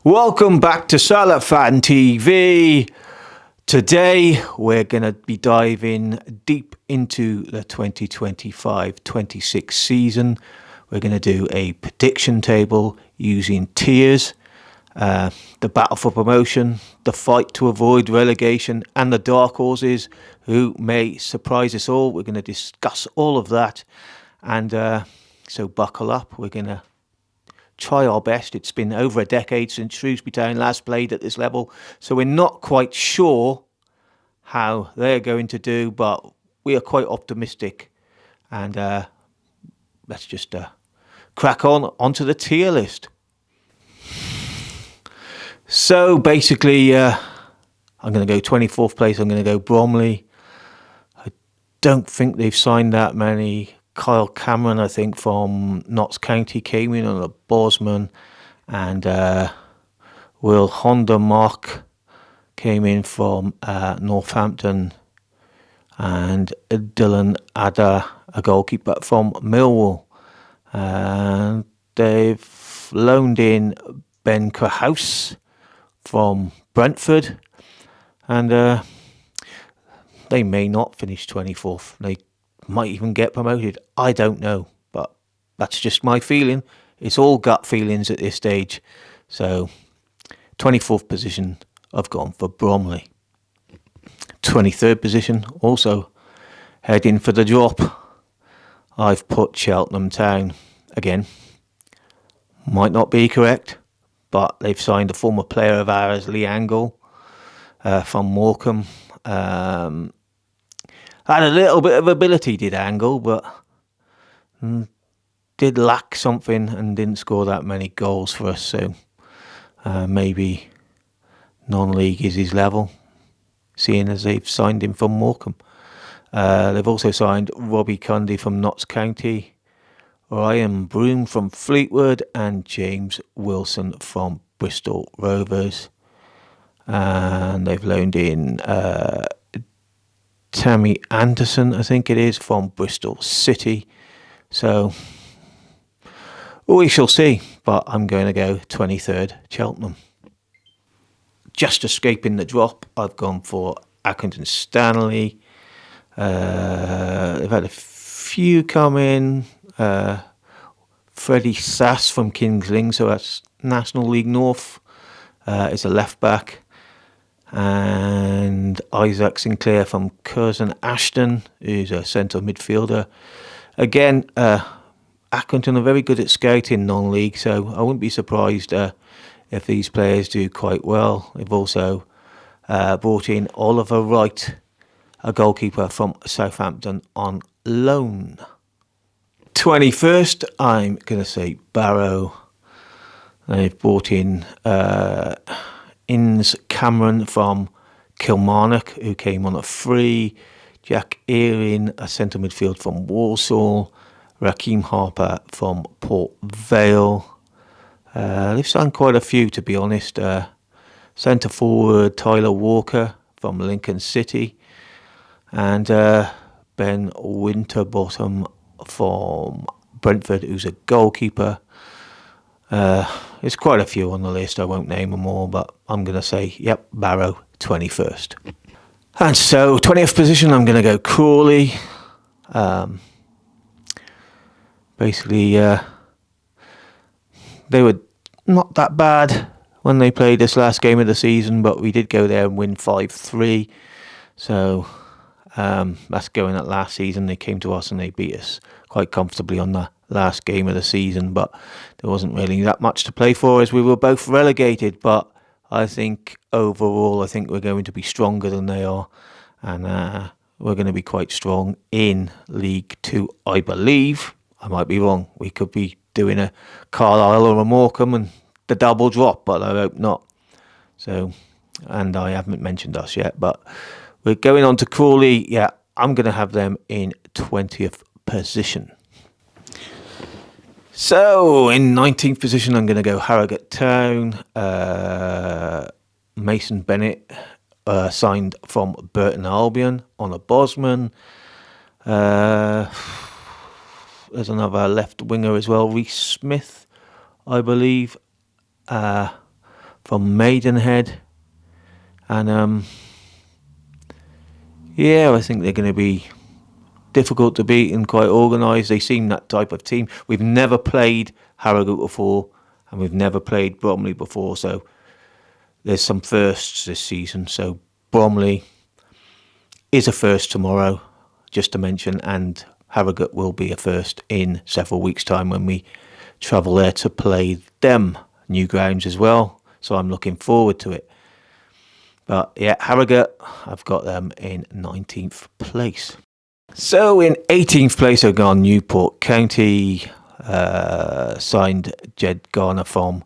Welcome back to Salop Fan TV. Today we're going to be diving deep into the 2025-26 season. We're going to do a prediction table using tiers, the battle for promotion, the fight to avoid relegation, and the dark horses who may surprise us all. We're going to discuss all of that, and so buckle up. We're going to try our best. It's been over a decade since Shrewsbury Town last played at this level, so we're not quite sure how they're going to do, but we are quite optimistic. And let's just crack onto the tier list. So basically, I'm going to go 24th place. I'm going to go Bromley. I don't think they've signed that many. Kyle Cameron, I think, from Notts County came in on a Bosman, and Will Honda Mark came in from Northampton, and Dylan Adder, a goalkeeper from Millwall. And they've loaned in Ben Krahouse from Brentford, and they may not finish 24th. They might even get promoted. I don't know, but that's just my feeling. It's all gut feelings at this stage. So 24th position, I've gone for Bromley. 23rd position, also heading for the drop, I've put Cheltenham Town. Again, might not be correct, but they've signed a former player of ours, Lee Angle, from Morecambe. Had a little bit of ability, did Angle, but did lack something and didn't score that many goals for us. So maybe non-league is his level, seeing as they've signed him from Morecambe. They've also signed Robbie Cundy from Notts County, Ryan Broom from Fleetwood, and James Wilson from Bristol Rovers. And they've loaned in Tammy Anderson, I think it is, from Bristol City. So we shall see, but I'm going to go 23rd Cheltenham. Just escaping the drop, I've gone for Accrington Stanley. They've had a few come in. Freddie Sass from Kings Lynn, so that's National League North, is a left back. And Isaac Sinclair from Curzon Ashton, who's a centre midfielder. Again, Accrington are very good at scouting non-league, so I wouldn't be surprised if these players do quite well. They've also brought in Oliver Wright, a goalkeeper from Southampton, on loan. 21st, I'm going to say Barrow. They've brought in Innes Cameron from Kilmarnock, who came on a free. Jack Earing, a centre midfield from Walsall. Raheem Harper from Port Vale. They've signed quite a few, to be honest. Centre forward Tyler Walker from Lincoln City, and Ben Winterbottom from Brentford, who's a goalkeeper. There's quite a few on the list. I won't name them all, but I'm going to say, yep, Barrow, 21st. And so, 20th position, I'm going to go Crawley. Basically, they were not that bad when they played this last game of the season, but we did go there and win 5-3. So, that's going at last season. They came to us and they beat us quite comfortably on the last game of the season, but there wasn't really that much to play for as we were both relegated. But I think overall, I think we're going to be stronger than they are, and we're going to be quite strong in League 2, I believe. I might be wrong. We could be doing a Carlisle or a Morecambe and the double drop, but I hope not. So, and I haven't mentioned us yet, but we're going on to Crawley. Yeah, I'm going to have them in 20th position. So, in 19th position, I'm going to go Harrogate Town. Mason Bennett, signed from Burton Albion on a Bosman. There's another left winger as well, Reece Smith, I believe, from Maidenhead. And yeah, I think they're going to be difficult to beat and quite organised. They seem that type of team. We've never played Harrogate before, and we've never played Bromley before, so there's some firsts this season. So Bromley is a first tomorrow, just to mention, and Harrogate will be a first in several weeks' time when we travel there to play them. New grounds as well, so I'm looking forward to it. But yeah, Harrogate, I've got them in 19th place. So in 18th place, I've gone Newport County, signed Jed Garner from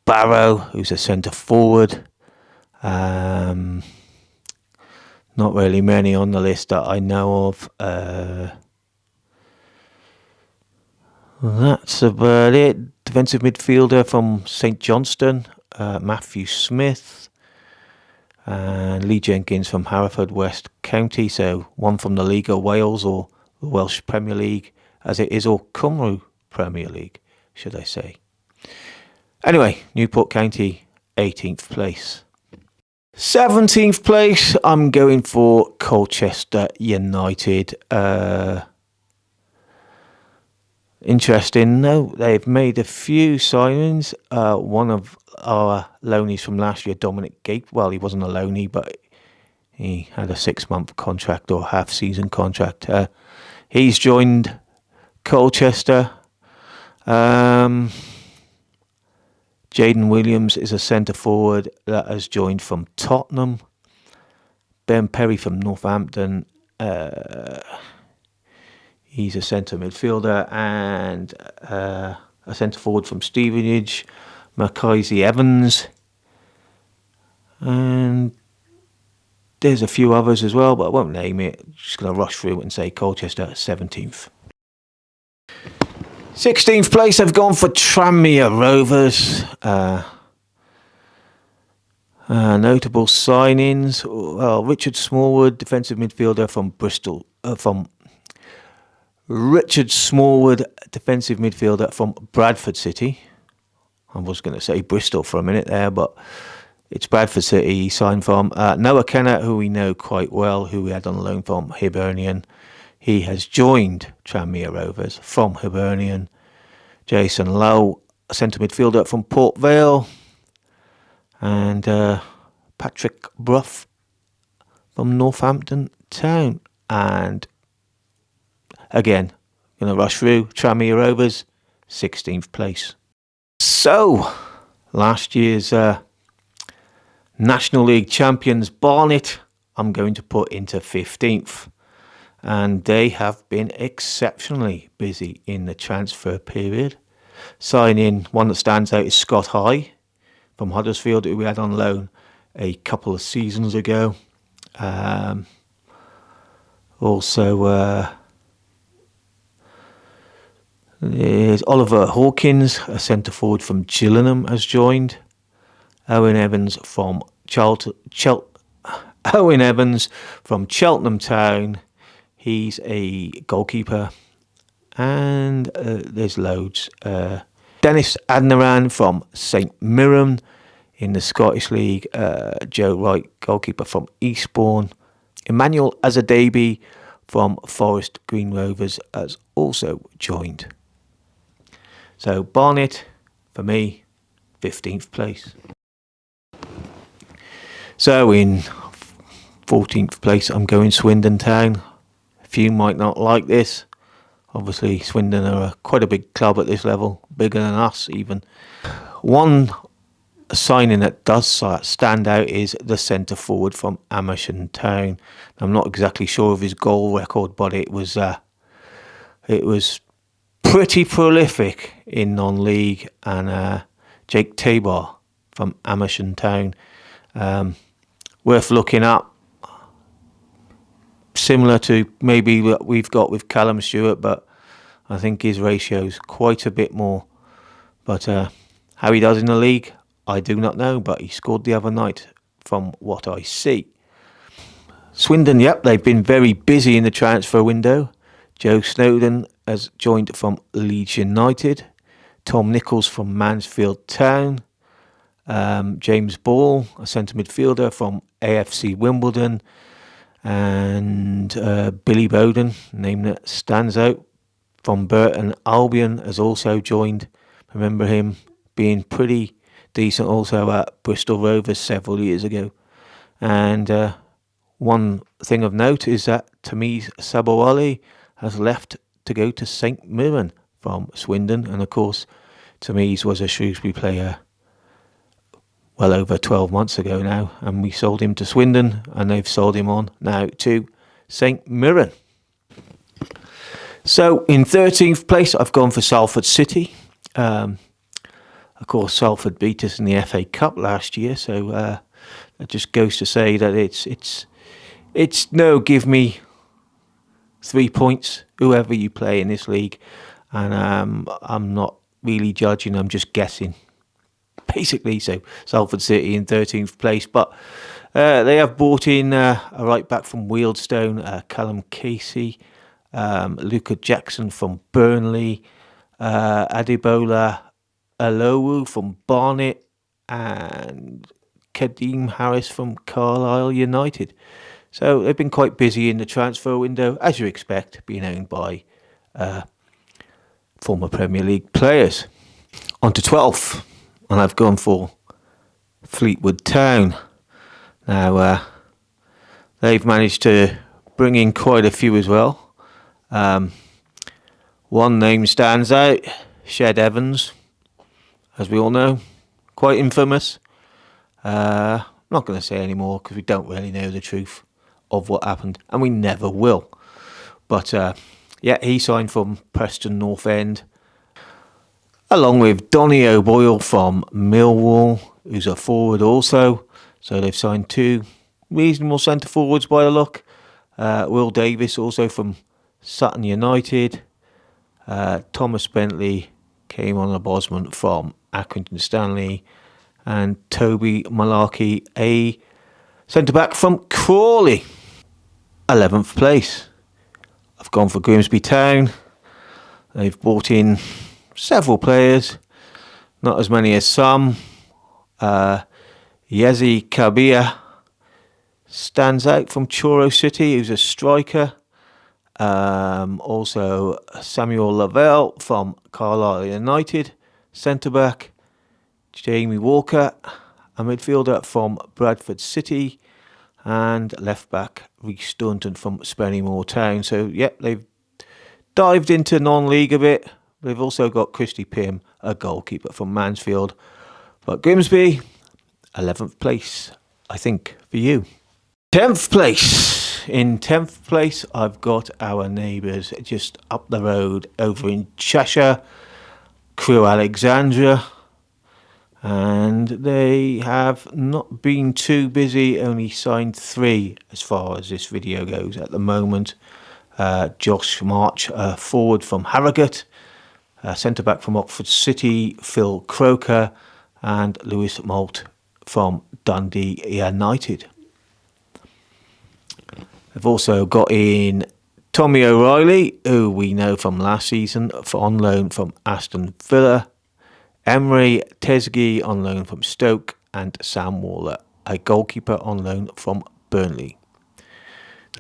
Barrow, who's a centre forward. Not really many on the list that I know of. That's about it. Defensive midfielder from St Johnstone, Matthew Smith. And Lee Jenkins from Hereford West County, so one from the League of Wales, or the Welsh Premier League as it is, or Cymru Premier League, should I say. Anyway, Newport County, 18th place. 17th place, I'm going for Colchester United. Interesting, no, they've made a few signings. One of our loanies from last year, Dominic Gape, well, he wasn't a loanee, but he had a 6-month contract or half-season contract. He's joined Colchester. Jaden Williams is a centre-forward that has joined from Tottenham. Ben Perry from Northampton. He's a centre midfielder, and a centre forward from Stevenage, Mackenzie Evans. And there's a few others as well, but I won't name it. Just going to rush through and say Colchester 17th. 16th place, I've gone for Tranmere Rovers. Notable signings. Well, Richard Smallwood, defensive midfielder from Bristol, Richard Smallwood, defensive midfielder from Bradford City. I was going to say Bristol for a minute there, but it's Bradford City he signed from. Noah Kennett, who we know quite well, who we had on loan from Hibernian. He has joined Tranmere Rovers from Hibernian. Jason Lowe, a centre midfielder from Port Vale. And Patrick Bruff from Northampton Town. And again, going to rush through Tranmere Rovers, 16th place. So, last year's National League champions Barnet, I'm going to put into 15th. And they have been exceptionally busy in the transfer period. Signing, one that stands out is Scott High from Huddersfield, who we had on loan a couple of seasons ago. Also, there's Oliver Hawkins, a centre forward from Gillingham, has joined. Owen Evans from Cheltenham Town. He's a goalkeeper. And there's loads. Dennis Adnaran from St Mirren in the Scottish League. Joe Wright, goalkeeper from Eastbourne. Emmanuel Azadebi from Forest Green Rovers has also joined. So Barnet, for me, 15th place. So in 14th place, I'm going Swindon Town. A few might not like this. Obviously, Swindon are quite a big club at this level, bigger than us even. One signing that does stand out is the centre forward from Amersham Town. I'm not exactly sure of his goal record, but it was pretty prolific in non-league. And Jake Tabor from Amersham Town, worth looking up. Similar to maybe what we've got with Callum Stewart, but I think his ratio's quite a bit more. But how he does in the league, I do not know, but he scored the other night from what I see. Swindon, yep, they've been very busy in the transfer window. Joe Snowden has joined from Leeds United. Tom Nichols from Mansfield Town. James Ball, a centre midfielder from AFC Wimbledon, and Billy Bowden, name that stands out, from Burton Albion, has also joined. Remember him being pretty decent also at Bristol Rovers several years ago. And one thing of note is that Tamiz Sabawali has left to go to St Mirren from Swindon, and of course Tamiz was a Shrewsbury player well over 12 months ago now, and we sold him to Swindon, and they've sold him on now to St Mirren. So in 13th place, I've gone for Salford City. Of course, Salford beat us in the FA Cup last year, so that just goes to say that it's no give me 3 points, whoever you play in this league, and I'm not really judging, I'm just guessing. Basically, so Salford City in 13th place, but they have brought in a right back from Wealdstone, Callum Casey, Luca Jackson from Burnley, Adebola Alowu from Barnet, and Kadeem Harris from Carlisle United. So they've been quite busy in the transfer window, as you expect, being owned by former Premier League players. On to 12th, and I've gone for Fleetwood Town. Now, they've managed to bring in quite a few as well. One name stands out, Shed Evans, as we all know, quite infamous. I'm not going to say any more because we don't really know the truth of what happened, and we never will. But yeah, he signed from Preston North End, along with Donny O'Boyle from Millwall, who's a forward also. So they've signed two reasonable centre forwards by the look. Will Davis also from Sutton United. Thomas Bentley came on a Bosman from Accrington Stanley, and Toby Malarkey, a centre-back from Crawley. 11th place. I've gone for Grimsby Town. They've brought in several players, not as many as some. Yezi Kabia stands out from Truro City, who's a striker. Also Samuel Lavelle from Carlisle United, centre-back. Jamie Walker, a midfielder from Bradford City, and left-back Rhys Staunton from Spennymoor Town. So, yep, they've dived into non-league a bit. They've also got Christy Pym, a goalkeeper from Mansfield. But Grimsby, 11th place, I think, for you. 10th place. In 10th place, I've got our neighbours just up the road over in Cheshire, Crewe Alexandra. And they have not been too busy, only signed 3 as far as this video goes at the moment. Josh March, forward from Harrogate, centre-back from Oxford City, Phil Croker, and Lewis Malt from Dundee United. They've also got in Tommy O'Reilly, who we know from last season, on loan from Aston Villa, Emery Tesgi on loan from Stoke, and Sam Waller, a goalkeeper on loan from Burnley.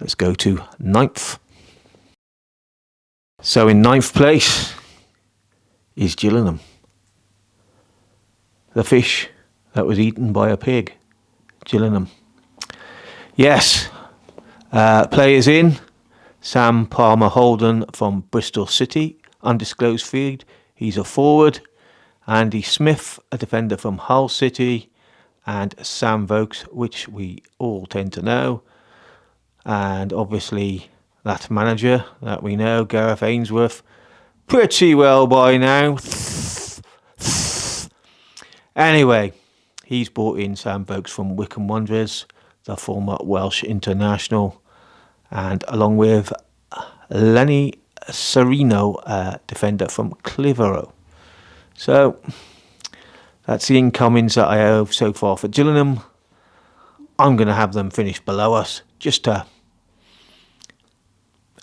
Let's go to 9th. So in 9th place is Gillingham. The fish that was eaten by a pig. Gillingham. Yes. Players in. Sam Palmer Holden from Bristol City, undisclosed feed. He's a forward. Andy Smith, a defender from Hull City, and Sam Vokes, which we all tend to know. And obviously that manager that we know, Gareth Ainsworth, pretty well by now. Anyway, he's brought in Sam Vokes from Wycombe Wanderers, the former Welsh international, and along with Lenny Serino, a defender from Clitheroe. So that's the incomings that I have so far for Gillingham. I'm going to have them finish below us just to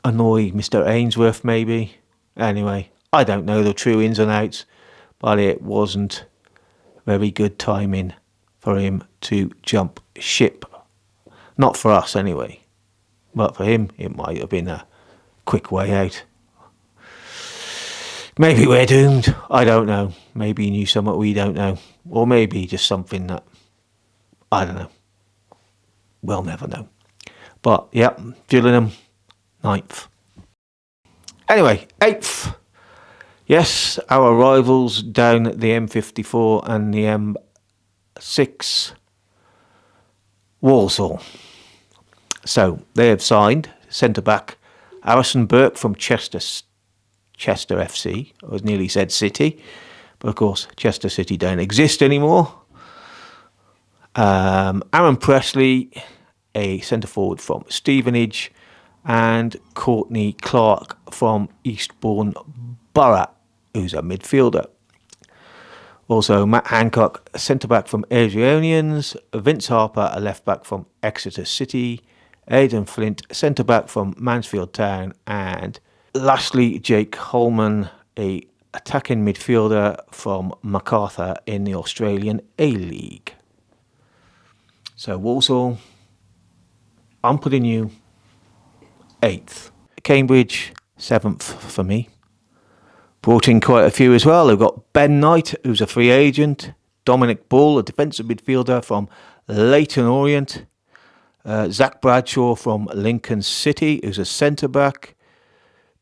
annoy Mr. Ainsworth maybe. Anyway, I don't know the true ins and outs, but it wasn't very good timing for him to jump ship. Not for us anyway, but for him it might have been a quick way out. Maybe we're doomed, I don't know. Maybe he knew something we don't know. Or maybe just something that, I don't know. We'll never know. But, yeah, Gillingham, 9th. Anyway, 8th. Yes, our rivals down the M54 and the M6, Walsall. So, they have signed centre-back Harrison Burke from Chester FC. I was nearly said City, but of course Chester City don't exist anymore. Aaron Presley, a centre forward from Stevenage, and Courtney Clark from Eastbourne Borough, who's a midfielder. Also Matt Hancock, centre back from Adrianians, Vince Harper, a left back from Exeter City, Aidan Flint, centre back from Mansfield Town, and lastly, Jake Holman, a attacking midfielder from Macarthur in the Australian A-League. So Walsall, I'm putting you 8th. Cambridge, 7th for me. Brought in quite a few as well. They've got Ben Knight, who's a free agent. Dominic Ball, a defensive midfielder from Leyton Orient. Zach Bradshaw from Lincoln City, who's a centre-back.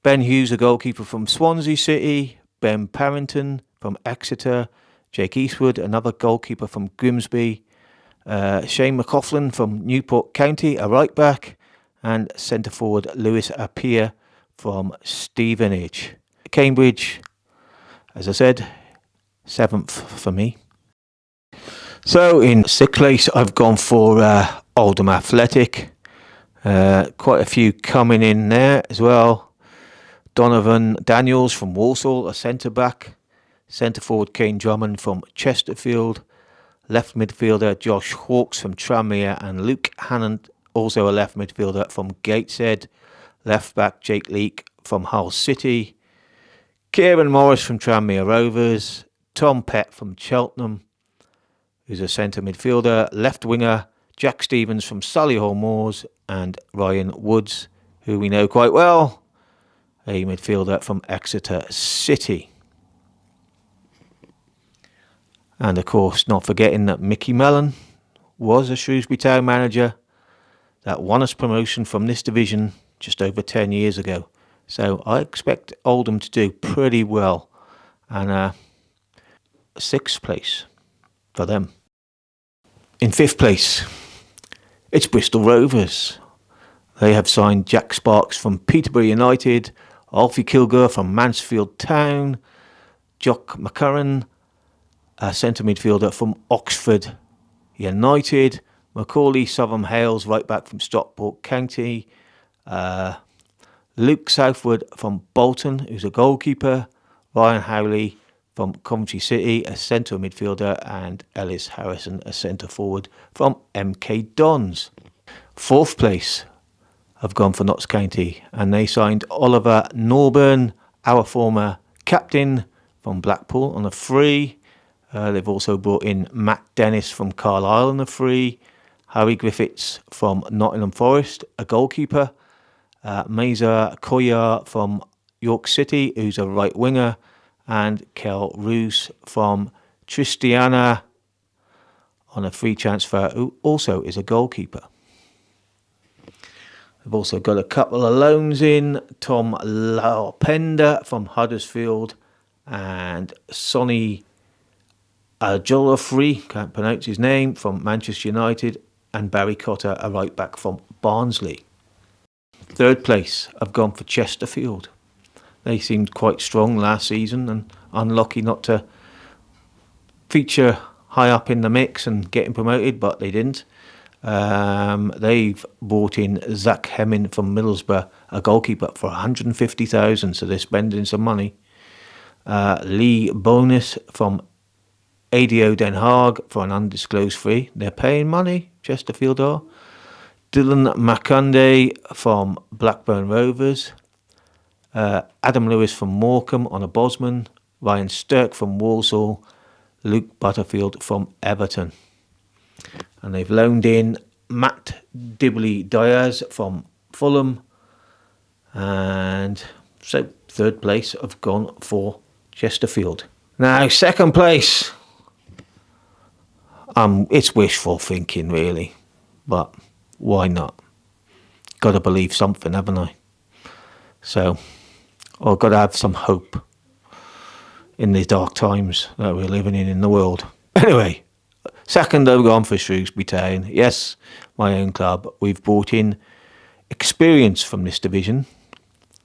Ben Hughes, a goalkeeper from Swansea City. Ben Parrington from Exeter. Jake Eastwood, another goalkeeper from Grimsby. Shane McCaughlin from Newport County, a right back. And centre forward Lewis Appiah from Stevenage. Cambridge, as I said, 7th for me. So in 6th place, I've gone for Oldham Athletic. Quite a few coming in there as well. Donovan Daniels from Walsall, a centre-back. Centre-forward Kane Drummond from Chesterfield. Left midfielder Josh Hawkes from Tranmere, and Luke Hannon, also a left midfielder from Gateshead. Left-back Jake Leake from Hull City. Kieran Morris from Tranmere Rovers. Tom Pett from Cheltenham, who's a centre midfielder. Left winger Jack Stevens from Solihull Moors, and Ryan Woods, who we know quite well, a midfielder from Exeter City. And of course, not forgetting that Mickey Mellon was a Shrewsbury Town manager that won us promotion from this division just over 10 years ago. So I expect Oldham to do pretty well. And 6th place for them. In 5th place, it's Bristol Rovers. They have signed Jack Sparks from Peterborough United, Alfie Kilgore from Mansfield Town, Jock McCurran, a centre midfielder from Oxford United, Macaulay Southam Hales, right back from Stockport County, Luke Southwood from Bolton, who's a goalkeeper, Ryan Howley from Coventry City, a centre midfielder, and Ellis Harrison, a centre forward from MK Dons. 4th place, have gone for Notts County, and they signed Oliver Norburn, our former captain, from Blackpool on a free. They've also brought in Matt Dennis from Carlisle on a free, Harry Griffiths from Nottingham Forest, a goalkeeper, Meza Koyar from York City, who's a right winger, and Kel Roos from Tristiana on a free transfer, who also is a goalkeeper. They've also got a couple of loans in, Tom Laupenda from Huddersfield, and Sonny Jolofree, can't pronounce his name, from Manchester United, and Barry Cotter, a right back from Barnsley. 3rd place, I've gone for Chesterfield. They seemed quite strong last season and unlucky not to feature high up in the mix and getting promoted, but they didn't. They've brought in Zach Hemming from Middlesbrough, a goalkeeper, for 150,000, so they're spending some money. Lee Bonus from ADO Den Haag for an undisclosed fee. They're paying money, Chesterfield are. Dylan Makunde from Blackburn Rovers. Adam Lewis from Morecambe on a Bosman. Ryan Stirk from Walsall. Luke Butterfield from Everton. And they've loaned in Matt Dibley-Diaz from Fulham. And so third place have gone for Chesterfield. Now, second place, it's wishful thinking, really. But why not? Got to believe something, haven't I? So, I've got to have some hope in the dark times that we're living in the world. Anyway, second I've gone for Shrewsbury Town. Yes, my own club. We've brought in experience from this division,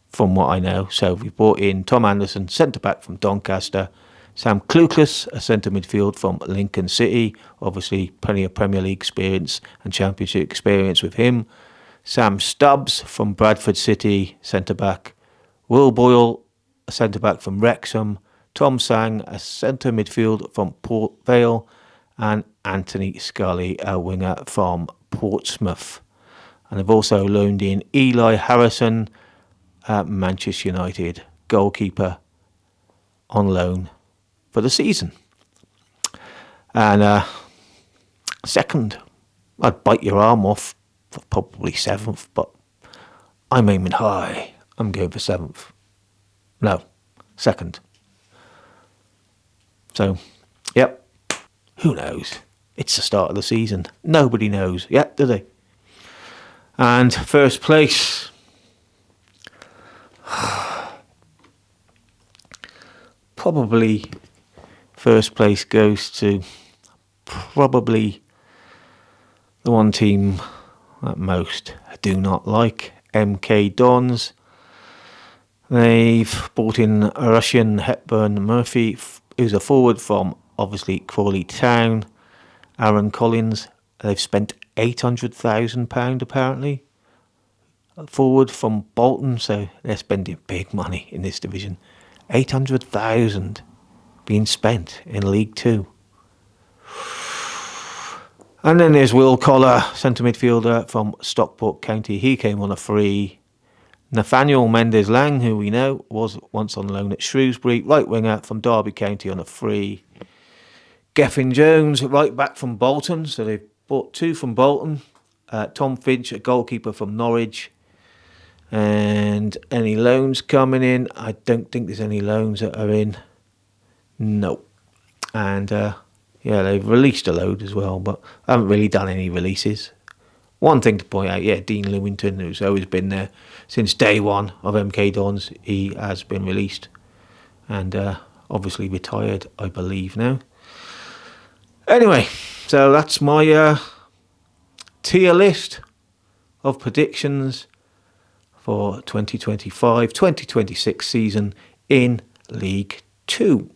from what I know. So we've brought in Tom Anderson, centre-back from Doncaster. Sam Clucas, a centre midfield from Lincoln City. Obviously, plenty of Premier League experience and Championship experience with him. Sam Stubbs from Bradford City, centre-back. Will Boyle, a centre-back from Wrexham. Tom Sang, a centre midfield from Port Vale. And Anthony Scully, a winger from Portsmouth. And they've also loaned in Eli Harrison at Manchester United, goalkeeper on loan for the season. And second, I'd bite your arm off for probably seventh, but I'm aiming high. I'm going for seventh. No, second. So, yep. Who knows? It's the start of the season. Nobody knows yet, do they? And first place. Probably first place goes to probably the one team that most do not like, MK Dons. They've brought in Russian Hepburn Murphy, who's a forward from obviously Crawley Town. Aaron Collins. They've spent £800,000 apparently. Forward from Bolton, so they're spending big money in this division. 800,000 being spent in League Two. And then there's Will Collar, centre midfielder from Stockport County. He came on a free. Nathaniel Mendes-Lang, who we know was once on loan at Shrewsbury, right winger from Derby County on a free. Gethin Jones, right back from Bolton, so they've bought two from Bolton. Tom Finch, a goalkeeper from Norwich. And any loans coming in? I don't think there's any loans that are in. No. And yeah, they've released a load as well, but I haven't really done any releases. One thing to point out, yeah, Dean Lewington, who's always been there since day one of MK Dons, he has been released and obviously retired, I believe, now. Anyway, so that's my tier list of predictions for 2025-2026 season in League 2.